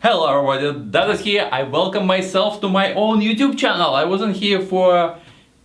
Hello everybody, Daz here. I welcome myself to my own YouTube channel. I wasn't here for a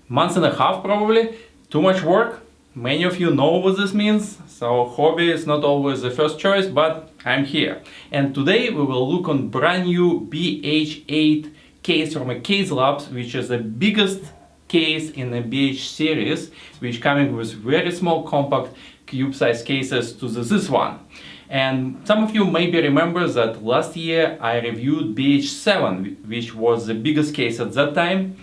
month and a half probably. Too much work. Many of you know what this means. So hobby is not always the first choice, but I'm here. And today we will look on brand new BH8 case from a Caselabs, which is the biggest case in the BH series, which coming with very small compact cube size cases to this one. And some of you maybe remember that last year I reviewed BH7, which was the biggest case at that time,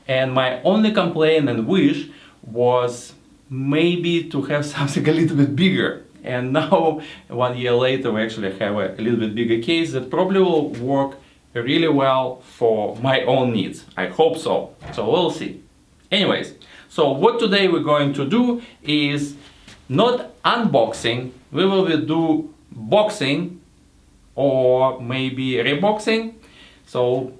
and my only complaint and wish was maybe to have something a little bit bigger. And now 1 year later we actually have a little bit bigger case that probably will work really well for my own needs. I hope so. So we'll see. Anyways, so what today we're going to do is not unboxing, we will do boxing or maybe reboxing. So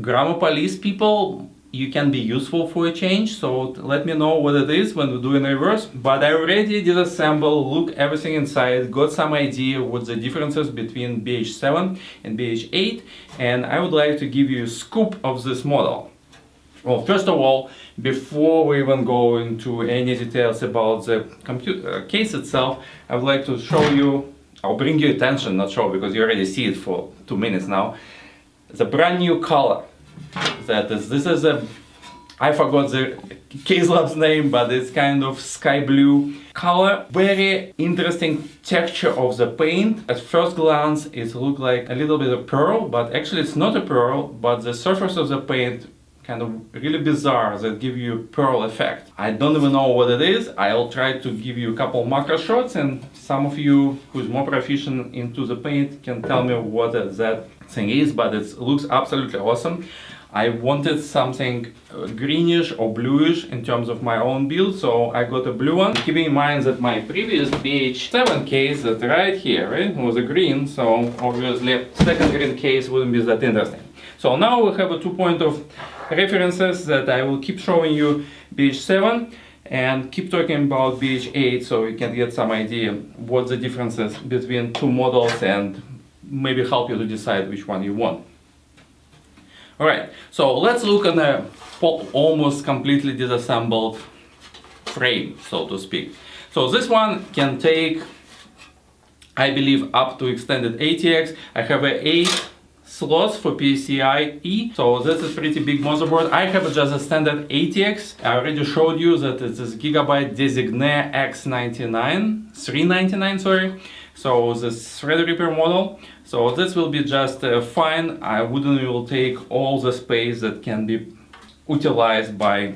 grammar police people, you can be useful for a change, so let me know what it is when we do in reverse. But I already did assemble, look everything inside, got some idea what the differences between BH7 and BH8, and I would like to give you a scoop of this model. Well, first of all, before we even go into any details about the case itself, I would like to show you, I'll bring you attention, not show, because you already see it for 2 minutes now, the brand new color. This is a, I forgot the Caselabs name, but it's kind of sky blue color. Very interesting texture of the paint. At first glance, it looks like a little bit of pearl, but actually it's not a pearl, but the surface of the paint kind of really bizarre that give you a pearl effect. I don't even know what it is. I'll try to give you a couple macro shots, and some of you who's more proficient into the paint can tell me what that thing is, but it looks absolutely awesome. I wanted something greenish or bluish in terms of my own build, so I got a blue one. Keeping in mind that my previous BH7 case that right here, right, was a green, so obviously second green case wouldn't be that interesting. So now we have a 2 point of references that I will keep showing you BH7 and keep talking about BH8, so you can get some idea what the differences between two models and maybe help you to decide which one you want. Alright, so let's look at a almost completely disassembled frame, so to speak. So this one can take, I believe, up to extended ATX. I have 8 slots for PCIe, so this is pretty big motherboard. I have just a standard ATX. I already showed you that it is Gigabyte Designate X99, 399, sorry. So this Threadripper model. So this will be just fine. I wouldn't will take all the space that can be utilized by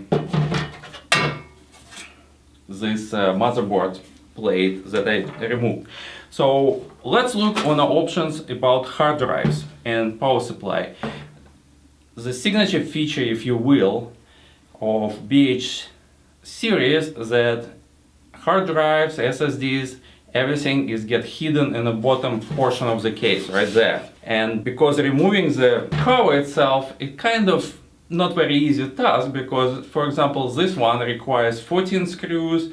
this motherboard plate that I removed. So let's look on the options about hard drives and power supply. The signature feature, if you will, of BH series that hard drives, SSDs, everything is get hidden in the bottom portion of the case right there. And because removing the cover itself, it kind of not very easy task, because for example this one requires 14 screws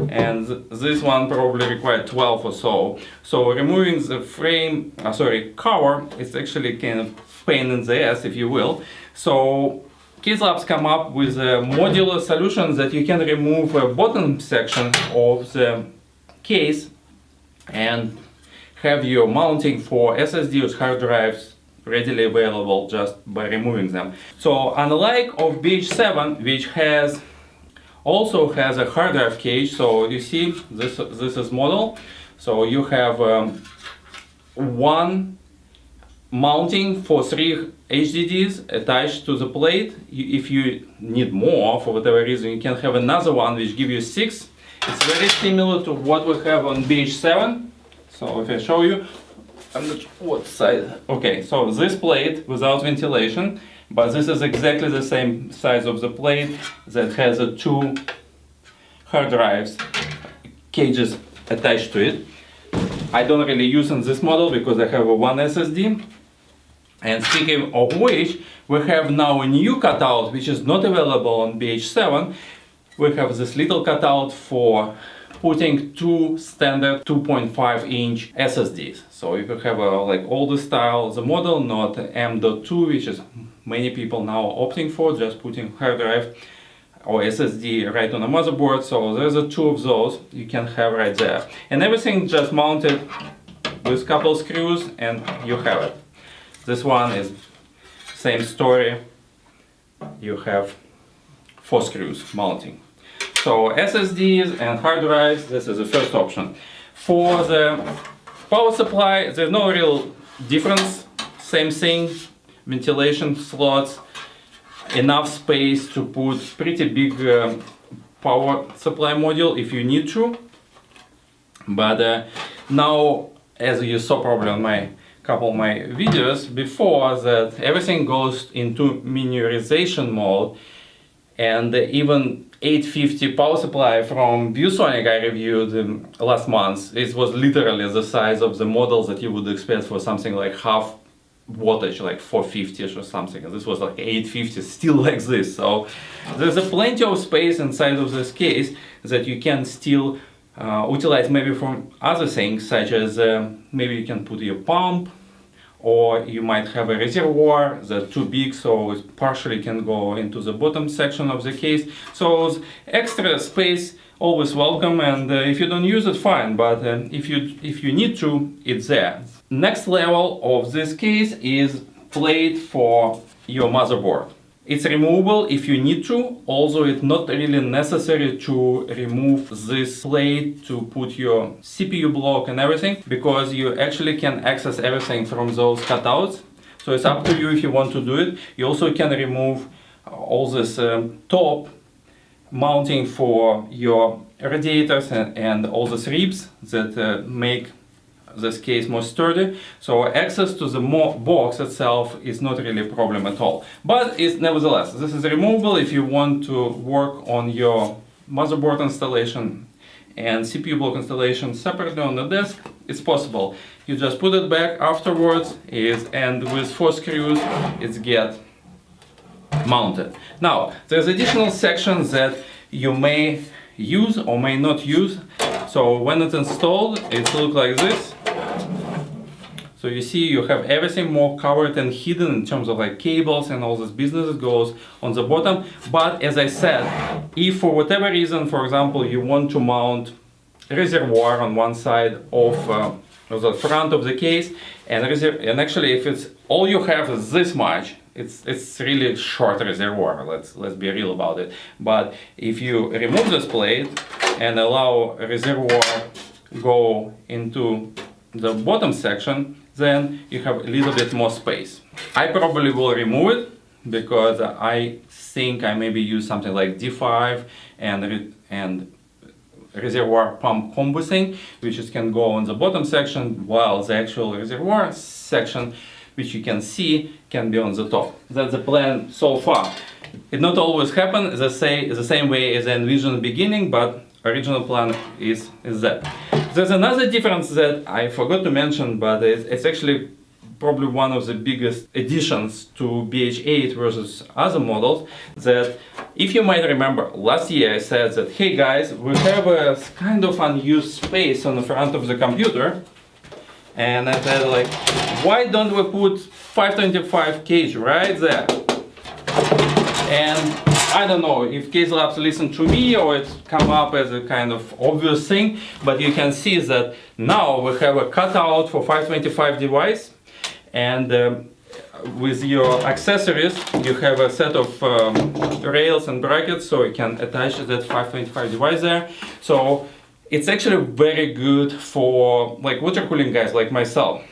and this one probably requires 12 or so. So removing the frame, cover, it's actually kind of pain in the ass, if you will. So Caselabs come up with modular solutions that you can remove a bottom section of the case and have your mounting for SSDs, hard drives readily available just by removing them. So unlike of BH7, which also has a hard drive cage, so you see this is model. So you have one mounting for 3 HDDs attached to the plate. If you need more for whatever reason, you can have another one which gives you 6. It's very similar to what we have on BH7. So if I show you, I'm not sure what side. Okay, so this plate without ventilation, but this is exactly the same size of the plate that has 2 hard drives cages attached to it. I don't really use in this model because I have one SSD. And speaking of which, we have now a new cutout which is not available on BH7. We have this little cutout for putting two standard 2.5-inch SSDs. So you could have a like older style the model, not M.2, which is many people now opting for, just putting hard drive or SSD right on a motherboard. So there's a two of those you can have right there, and everything just mounted with a couple screws and you have it. This one is same story, you have 4 screws mounting. So SSDs and hard drives, this is the first option. For the power supply, there's no real difference, same thing, ventilation slots, enough space to put pretty big power supply module if you need to. But now, as you saw probably on my couple of my videos before, that everything goes into miniaturization mode, and even 850 power supply from ViewSonic I reviewed last month, it was literally the size of the models that you would expect for something like half wattage, like 450 or something, and this was like 850, still like this. So there's a plenty of space inside of this case that you can still utilize maybe from other things, such as maybe you can put your pump, or you might have a reservoir that's too big, so it partially can go into the bottom section of the case. So extra space always welcome, and if you don't use it, fine, but if you need to, it's there. Next level of this case is plate for your motherboard. It's removable if you need to, although it's not really necessary to remove this plate to put your CPU block and everything, because you actually can access everything from those cutouts. So it's up to you if you want to do it. You also can remove all this top mounting for your radiators and all these ribs that make this case more sturdy. So access to the box itself is not really a problem at all. But it's nevertheless, this is removable if you want to work on your motherboard installation and CPU block installation separately on the desk. It's possible. You just put it back afterwards, and with 4 screws it's get mounted. Now there's additional sections that you may use or may not use. So when it's installed, it looks like this. So you see you have everything more covered and hidden in terms of like cables and all this business that goes on the bottom. But as I said, if for whatever reason, for example, you want to mount a reservoir on one side of the front of the case, and actually if it's all you have is this much, it's really short reservoir, let's be real about it. But if you remove this plate and allow a reservoir go into the bottom section, then you have a little bit more space. I probably will remove it because I think I maybe use something like D5 and reservoir pump combo thing, which can go on the bottom section, while the actual reservoir section, which you can see, can be on the top. That's the plan so far. It not always happens the same way as I envisioned in the beginning, but original plan is that. There's another difference that I forgot to mention, but it's actually probably one of the biggest additions to BH8 versus other models, that if you might remember last year I said that, hey guys, we have a kind of unused space on the front of the computer, and I said like, why don't we put 525 cage right there? And I don't know if Caselabs listened to me or it's come up as a kind of obvious thing, but you can see that now we have a cutout for 525 device, and with your accessories you have a set of rails and brackets, so you can attach that 525 device there. So it's actually very good for like water cooling guys like myself,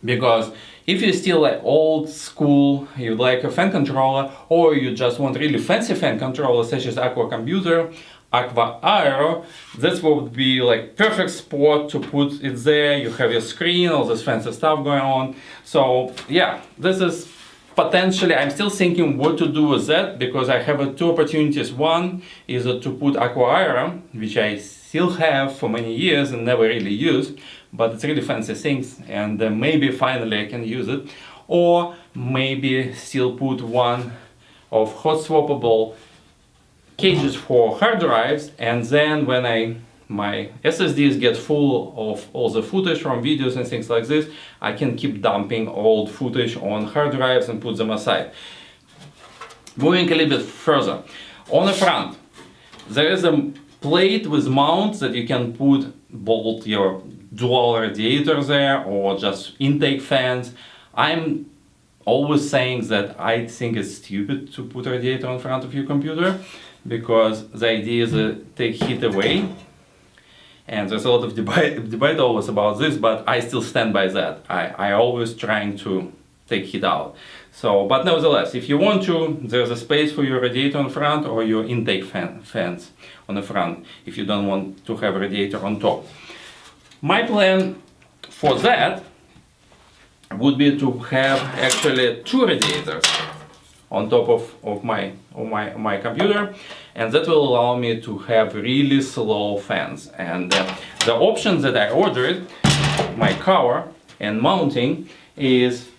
because if you're still like old school, you like a fan controller, or you just want really fancy fan controller such as Aqua Computer, Aqua Aero, this would be like perfect spot to put it there. You have your screen, all this fancy stuff going on. So yeah, this is potentially, I'm still thinking what to do with that, because I have two opportunities. One is to put Aqua Aero, which I still have for many years and never really used, but it's really fancy things, and maybe finally I can use it. Or maybe still put one of hot swappable cages for hard drives, and then when my SSDs get full of all the footage from videos and things like this, I can keep dumping old footage on hard drives and put them aside. Moving a little bit further, on the front, there is a plate with mounts that you can bolt your dual radiator there or just intake fans. I'm always saying that I think it's stupid to put a radiator in front of your computer, because the idea is to take heat away. And there's a lot of debate always about this, but I still stand by that. I always trying to take heat out. So, but nevertheless, if you want to, there's a space for your radiator in front or your intake fans on the front, if you don't want to have a radiator on top. My plan for that would be to have actually 2 radiators on top of my computer, and that will allow me to have really slow fans. And the options that I ordered, my cover and mounting, is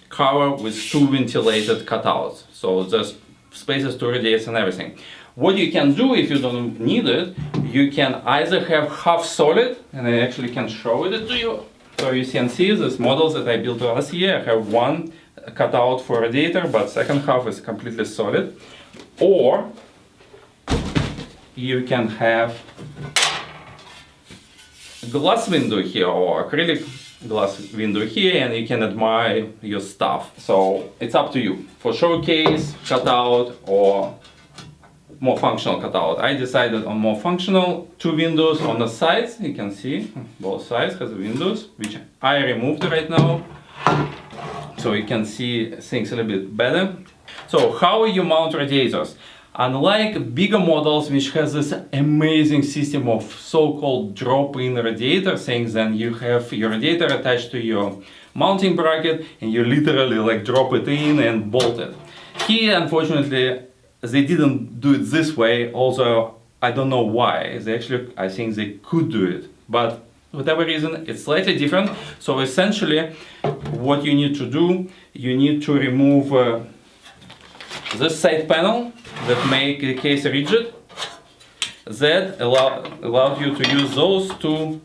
cover with 2 ventilated cutouts, so there's spaces to radiate and everything. What you can do if you don't need it, you can either have half solid, and I actually can show it to you. So you can see these models that I built last year. I have one cutout for radiator, but second half is completely solid. Or you can have a glass window here, or acrylic glass window here, and you can admire your stuff. So it's up to you for showcase cutout or more functional cutout. I decided on more functional, 2 windows on the sides. You can see both sides has windows, which I removed right now, so you can see things a little bit better. So how you mount radiators? Unlike bigger models, which has this amazing system of so-called drop-in radiator things, then you have your radiator attached to your mounting bracket, and you literally like drop it in and bolt it. Here, unfortunately, they didn't do it this way, although I don't know why. I think they could do it, but for whatever reason, it's slightly different. So essentially, what you need to do, you need to remove this side panel that make the case rigid. That allowed you to use those 2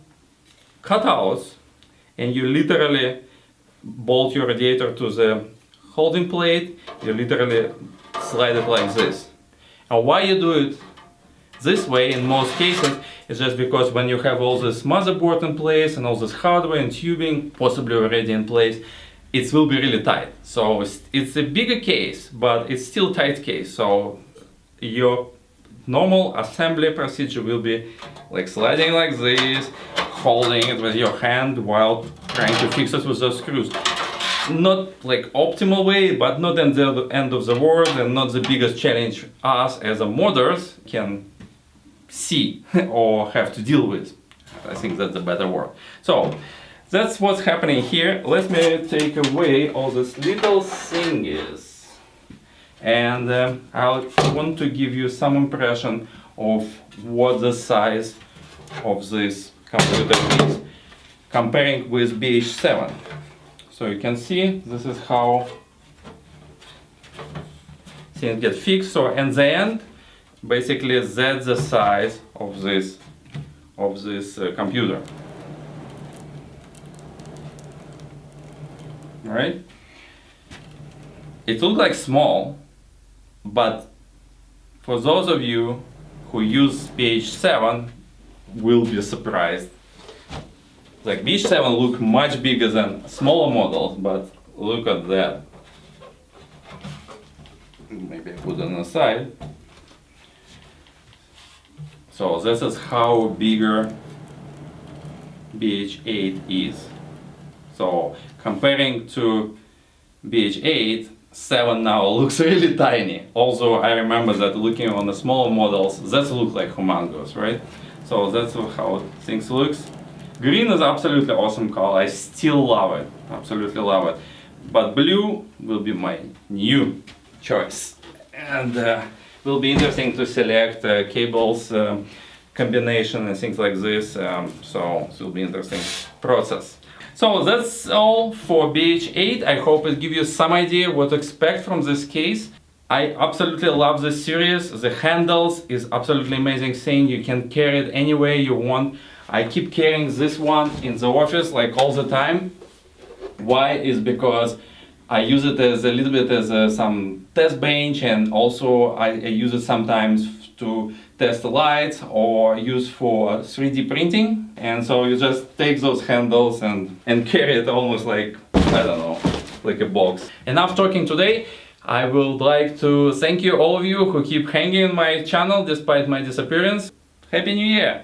cutouts, and you literally bolt your radiator to the holding plate. You literally slide it like this. And why you do it this way in most cases is just because when you have all this motherboard in place and all this hardware and tubing possibly already in place, it will be really tight. So it's a bigger case, but it's still tight case. So your normal assembly procedure will be like sliding like this, holding it with your hand while trying to fix it with those screws. Not like optimal way, but not at the end of the world, and not the biggest challenge us as a modders can see or have to deal with. I think that's a better word. So that's what's happening here. Let me take away all these little thingies, and I want to give you some impression of what the size of this computer is comparing with BH7. So you can see this is how things get fixed. So in the end, basically that's the size of this computer. All right? It looks like small, but for those of you who use BH7 will be surprised. Like BH7 look much bigger than smaller models, but look at that. Maybe I put it on the side. So this is how bigger BH8 is. So comparing to BH8, 7 now looks really tiny. Also, I remember that looking on the smaller models, that look like humongous, right? So that's how things looks. Green is absolutely awesome color. I still love it. Absolutely love it. But blue will be my new choice. And will be interesting to select cables combination and things like this. So it will be interesting process. So that's all for BH8. I hope it gives you some idea what to expect from this case. I absolutely love this series. The handles is absolutely amazing thing. You can carry it any way you want. I keep carrying this one in the office like all the time. Why? Is because I use it as a little bit as some test bench, and also I use it sometimes to test the lights or use for 3D printing. And so you just take those handles and carry it almost like, I don't know, like a box. Enough talking today. I would like to thank you, all of you who keep hanging in my channel despite my disappearance. Happy New Year!